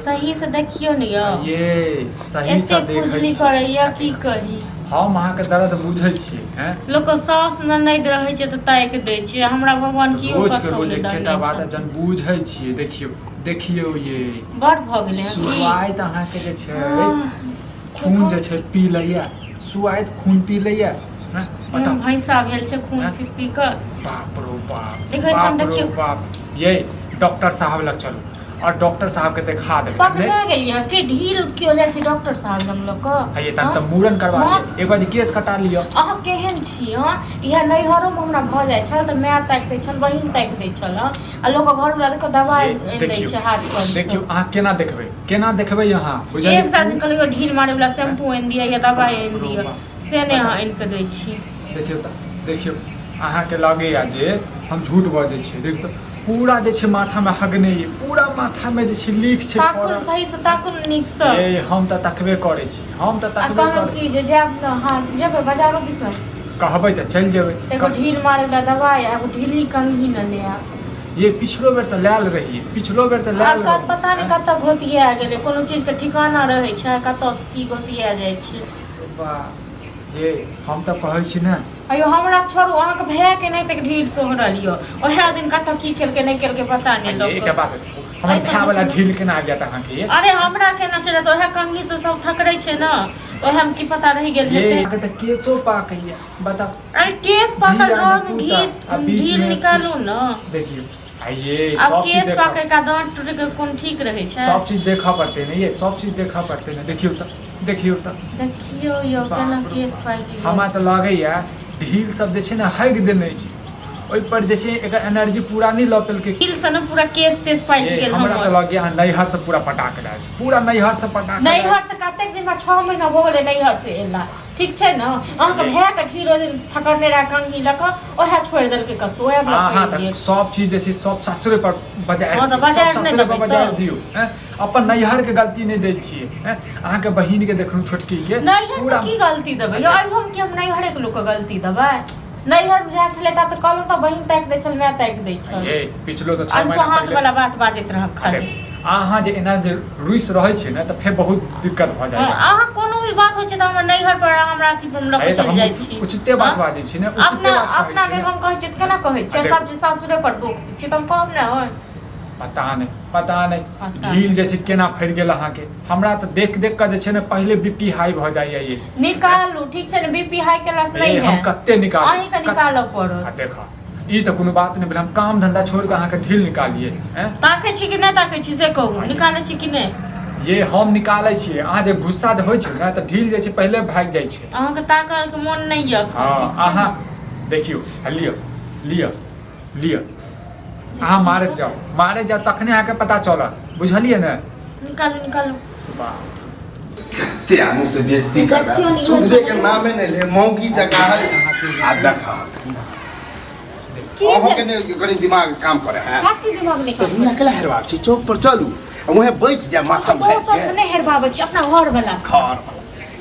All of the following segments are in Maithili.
सही से देखियो न ये सही से देखै करैया की करी हम अहाँ के दर्द बुझै छी हैं लोक सास ननद रहै छै त ताक दै छै हमरा भगवान की रोज के रोज एकेटा बात जन बुझै छी देखियो ये बड़ भ गेलै सुआइत अहाँ के जे छै खून जे छै पी लैया सुआइत खून पी लैया भैंसा भेल छै खून पी क बाप रो बाप देखियो बाप ये डॉक्टर साहब लग चलो और डॉक्टर साहब के दिखा दे पकड़ा गेलिए के ढील क्यों ले छी डॉक्टर साहब हम लोग को ये तन त मूरन करवा ले एक बार केस कटा लियो अहाँ केहन छी इहा नैहरो में हमरा भ जाय छल त माय ताक दै छल बहिन ताक दै छल आ लोग घर वाला के दवाई दै छै हाथ पर देखियो अहाँ केना देखबै यहाँ बुझलिए एक साथ निकलियो ढील मारे वाला शैम्पू आइन दिया या दवाई आइन दिया से ने अहाँ आइन के दै छी देखियो अहाँ के लगे या जे हम झूठ बजै छी देख त पूरा जे छै माथा में हगने पूरा माथा में जे छै लीक छै ताकुल सही से ताकुल नीक से ए हम त तकबे करै छी हम त तकबे करै छी जे जाब न हां जेबै बाजारो दिस कहबै त चल जेबै देखो ढील मारे वाला दवाई एगो ढीली कंघी न ले आ ये पिछलो बेर त लाल रही पता नहीं कत घोसिया गेलै कोनो चीज के ठिकाना रहै छै कत से की घोसिया जाय छै वाह ये हम त कहै छी न अयो हमरा छोड़ू अहाँ के भैया के नहीं तक ढील सोहरल लियो ओहे दिन कत की खेलके नहीं खेलके पता नहीं लोग एकटा बात हमर भैया वाला ढील केना आ गया त अहाँ के अरे हमरा केना चले त ओहे कंघी से सब थकरै छै न ओहे हम की पता रह गेल हेतै ये आगे त केसो पाकैया बताओ अरे केस पाकल रंग ढील निकालू न देखियो आइए अब केस पाके का दांत टूटे के कोन ठीक रहे छै सब चीज देखा पड़ते नहीं ये सब चीज देखा पड़ते नहीं देखियो यो केना केस पाके हमरा त लागैया ढील सब जे छै न हग देने छै ओइ पर जे छै एकर एनर्जी पूरा नहीं लपेल के ढील से न पूरा केस तेज पाक गेल हमरा त लागैया नैहर से पूरा पटाक रहा छै पूरा नैहर से पटाक नैहर से कतेक दिन में 6 महीना हो गेलै नैहर से एला ठीक छै न अहाँ के भैया के ढील थकरने रहा कंघी लक ओहे छोड़ देल के कतो ए हां त सब चीज जे छै सब सासुरे पर बजा दियो हैं अपन नैहर के गलती नहीं दै छियै हैं अहाँ के बहिन के देखनु छोटकी के पूरा की गलती देबै यो अब हम के हम नैहर के लोग के गलती देबै नैहर में जा छले त कहलु त बहिन ताक दै छल मैं ताक दै छल ए पिछलो त 6 महीना हाथ वाला बात बाजैत रह खाली अहाँ जे एना जे रुइस रहै छै न त फेर बहुत दिक्कत भ जाइ अहाँ कोनो भी बात होइ छै त हमर नैहर पर हमरा अथी पर लग चल जाइ छी उचिते बात बाजै छी न उचिते बात अपना के हम कहै छी केना कहै छै सब जे सासुरे पर दोख छी त हम कहब न पता नहीं ढील जैसे केना फड़ गेल अहाँ के हमरा त देख के जे छै न पहले बीपी हाई भ जाइए ये निकालू ठीक छै न बीपी हाई केलास नहीं है हम कत्ते निकाल अहीं के निकालऽ पड़त देखा ई त कोनो बात नहीं भेल हम काम धंधा छोड़ के अहाँ के ढील निकालिए हैं ताकै छी कि नहीं ताकै छी से कहू निकालै छी कि नहीं ये हम निकालै छी अहाँ जे गुस्सा जे होइ छै न त ढील जे छै पहले भाग जाइ छै अहाँ के ताकै के मन नहीं य हां अहाँ देखियो लियो अहाँ मारे जाओ तखने अहाँ के पता चलत बुझलिए न निकालू कते आदमी से बेइज्जती कर रहा है सुधरे के नाम नहीं ले मौगी जगह है आ देखा अहाँ के नहीं कनी दिमाग काम करे है काटी दिमाग नहीं तो दुनिया केला हेरवा छी चौक पर चलू वहीं बैठ जा माथा में तो सब नहीं हेरबाबै छी अपना घर वाला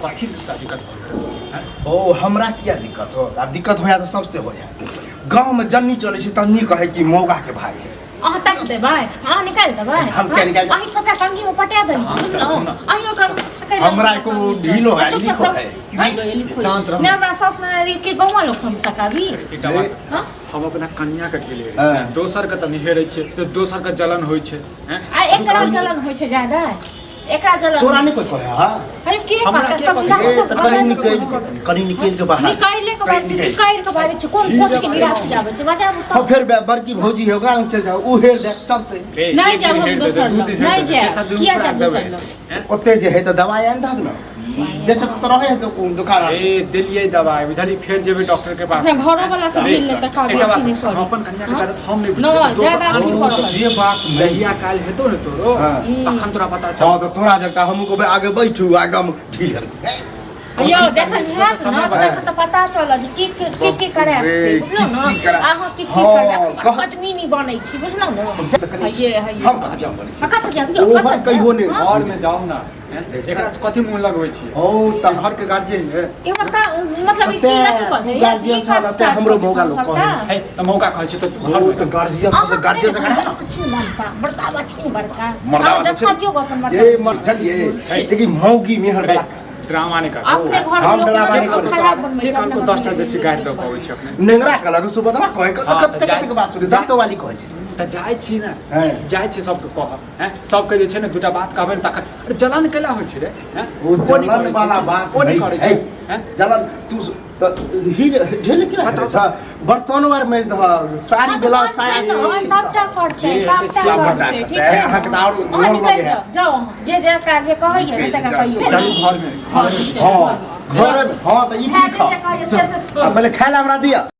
कथी दिक्कत ओ हमरा किया दिक्कत हो अब दिक्कत होया तो सबसे होया गांव में जन्नी चले छै तन्नी कहे कि मौगा के भाई है अहाँ ताक देबै अहाँ निकाल देबै हम क्या निकाल अहीं सबटा कंघी में पटा देबै बुझलौ अहीं ओकर हमरा को ढीलो है लिखो है शांत रहो मैं हमरा सास ने के गांव लोग सब तकाबी हम अपना कन्या के ढीले दोसर के त नहीं हेरै छै से दोसर के जलन होय छै हैं आ एकरा जलन होय छै ज्यादा एकरा जलन तोरा नहीं कोई कहे हां अरे के पता समझा तो करी निकल के बाहर निकाले के बाद निकाल के बाद छै कोन सोच के निराश आबै छै बजा हां फिर बड़की भौजी होगा लंग चल जाओ उ हेर देख चलते नहीं जाओ हम दोसर नहीं जाओ किया जा दोसर ओते जे है त दवाई आन दब न बेचत त रहे है तो दुकान ए दिलिए दवाई बुझली फिर जेबे डॉक्टर के पास घरो वाला से मिल ले त का अपन कन्या के दर्द हम नहीं बुझे ये बात जहिया काल हेतो न तोरो तखन तोरा पता चल हां तो तोरा जगह हमको आगे बैठू एकदम ढील अयो देखन ना त पता चल जे की करे बुझलो न आहा की करे आदमी नहीं बनै छी बुझलो न ये हम कहां जाऊं कहां से जाओ कहियो नहीं और में जाओ ना हैं एकरा से कथि मुंह लगबै छी ओ त घर के गार्जियन है मतलब ई की गार्जियन छ त हमरो मौका लोग कहे है त मौका कहै छी त घर घर में त गार्जियन जगह बड़का बच्ची बड़का मर्दावा ये मत चलिए लेकिन मौगी मेहर वाला ड्रामा नहीं कर अपने घर हम में ड्रामा लोग नहीं खराब करै बनबै के कानको 10टा जैसे गाड़ी दो पाबै छी अपने नेंगरा कलर सुबह कहे हाँ, कते कते के बात सुने जातो वाली कहे छी त जाय छी ना हैं जाय छी सबके कह हैं सबके जे छै ने दूटा बात कहबै तखन अरे जलन केला होइ छै रे हैं वो जलन वाला बात कोनी करे छै हैं जलन तू त हिल ढेल के अच्छा बर्तन वार में साड़ी ब्लाउज साया सबटा करते सबटा करते ठीक है है अहाँ के और मोन लगे है जाओ जे जे का जे कहइए तका कहियो चलू घर में हां घर में हां त ई ठीक है से पहले खाए ला हमरा दिया